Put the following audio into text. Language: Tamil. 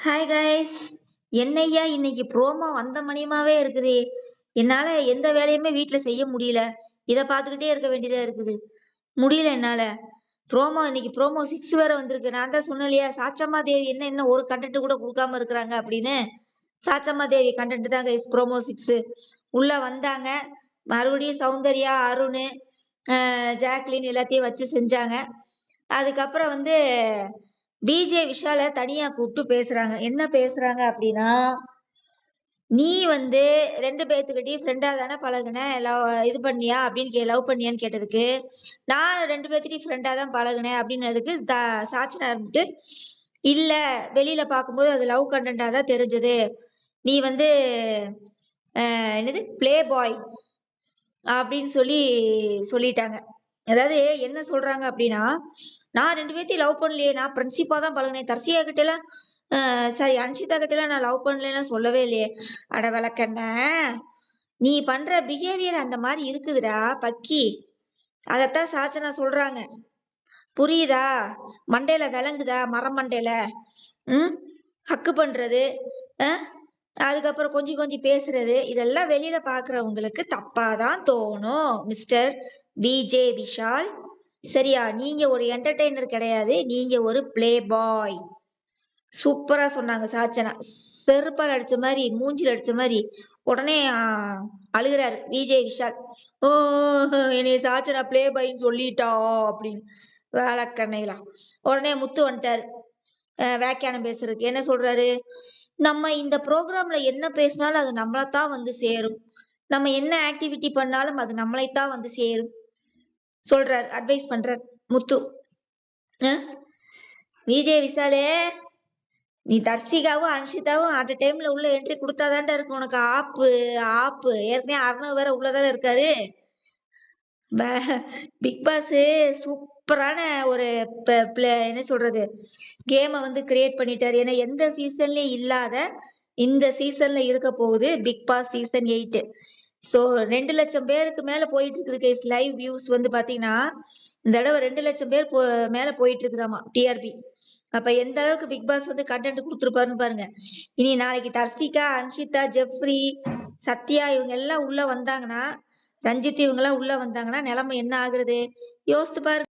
Hi guys. என்னய்யா இன்னைக்கு ப்ரோமோ வந்த மணியமாவே இருக்குது. என்னால எந்த வேலையுமே வீட்ல செய்ய முடியல. இத பார்த்துக்கிட்டே இருக்க வேண்டியதா இருக்குது. முடியல என்னால. இன்னைக்கு ப்ரோமோ 6 வேற வந்திருக்கு. நான் தான் சொன்னேன் இல்லையா, சாச்சம்மா தேவி என்ன ஒரு கண்டென்ட் கூட கொடுக்காம இருக்கிறாங்க அப்படின்னு. சாச்சம்மா தேவி கண்டென்ட் தான் கைஸ் ப்ரோமோ 6. உள்ள வந்தாங்க. மறுபடியும் சௌந்தர்யா, அருண், ஜாக்லின் எல்லாத்தையும் வச்சு செஞ்சாங்க. அதுக்கப்புறம் பிஜே விஷால தனியா கூப்பிட்டு பேசுறாங்க. என்ன பேசுறாங்க அப்படின்னா, நீ 2 பேத்துக்கிட்டையும் ஃப்ரெண்டா தானே பழகுன, இது பண்ணியா அப்படின்னு லவ் பண்ணியான்னு கேட்டதுக்கு, நான் 2 பேத்துக்கிட்டையும் ஃப்ரெண்டா தான் பழகுனேன் அப்படின்னதுக்கு சாட்சினா இருந்துட்டு, இல்ல வெளியில பார்க்கும்போது அது லவ் கண்டென்ட்டா தான் தெரிஞ்சது. நீ என்னது பிளே பாய் அப்படின்னு சொல்லிட்டாங்க. அதாவது என்ன சொல்றாங்க அப்படின்னா, நான் 2 பேத்தையும் லவ் பண்ணலையே, நான் ஃப்ரெண்ட்ஷிப்பா தான் பழகுனேன். தர்ஷியா கிட்ட எல்லாம் சாரி அன்ஷிதா கிட்ட எல்லாம் நான் லவ் பண்ணலாம் சொல்லவே இல்லையே. அட விளக்கண்ண, நீ பண்ற பிஹேவியர் அந்த மாதிரி இருக்குதுடா பக்கி. அதத்தான் சாச்சனா சொல்றாங்க. புரியுதா? மண்டையில விளங்குதா? மரம் மண்டையில ஹக்கு பண்றது, அதுக்கப்புறம் கொஞ்சம் கொஞ்சம் பேசுறது, இதெல்லாம் வெளியில பாக்குறவங்களுக்கு தப்பாதான் தோணும் மிஸ்டர் விஜே விஷால். சரியா? நீங்க ஒரு என்டர்டெய்னர் கிடையாது, நீங்க ஒரு பிளே பாய். சூப்பரா சொன்னாங்க சாச்சனா. செருப்பால் அடிச்ச மாதிரி, மூஞ்சில் அடிச்ச மாதிரி உடனே அழுகிறாரு விஜய் விஷால். ஓ, என்னைய சாச்சனா பிளே பாய்ன்னு சொல்லிட்டா அப்படின்னு வேலைக்கண்ணைலாம். உடனே முத்து வந்துட்டாரு வியாக்கியானம் பேசுறதுக்கு. என்ன சொல்றாரு, நம்ம இந்த ப்ரோக்ராம்ல என்ன பேசினாலும் அது நம்மளைத்தான் சேரும். நம்ம என்ன ஆக்டிவிட்டி பண்ணாலும் அது நம்மளைத்தான் சேரும் சொல்றாரு, அட்வைஸ் பண்றார் முத்து. விஜய் விஷாலே, நீ தர்ஷிகாவும் அன்ஷிதாவும் அட் டைம்ல உள்ள என்ட்ரி கொடுத்தாதான்டா இருக்கு உனக்கு ஆப்பு. ஏற்கனவே அர்ணவ் வேற உள்ளதானே இருக்காரு. பிக் பாஸ் சூப்பரான ஒரு என்ன சொல்றது கேமை கிரியேட் பண்ணிட்டாரு. ஏன்னா எந்த சீசன்லயும் இல்லாத இந்த சீசன்ல இருக்க போகுது பிக் பாஸ் சீசன் 8. ஸோ 2 லட்சம் பேருக்கு மேல போயிட்டு இருக்குது கைஸ். லைவ் வியூஸ் பாத்தீங்கன்னா இந்த தடவை 2 லட்சம் பேர் மேல போயிட்டு இருக்குதாமா டிஆர்பி. அப்ப எந்த அளவுக்கு பிக் பாஸ் கண்டென்ட் கொடுத்துருப்பாருன்னு பாருங்க. இனி நாளைக்கு தர்ஷிகா, அன்ஷிதா, ஜெஃப்ரி, சத்யா இவங்க எல்லாம் உள்ள வந்தாங்கன்னா, ரஞ்சித் இவங்க எல்லாம் உள்ள வந்தாங்கன்னா நிலைமை என்ன ஆகுறது யோசித்து பாருங்க.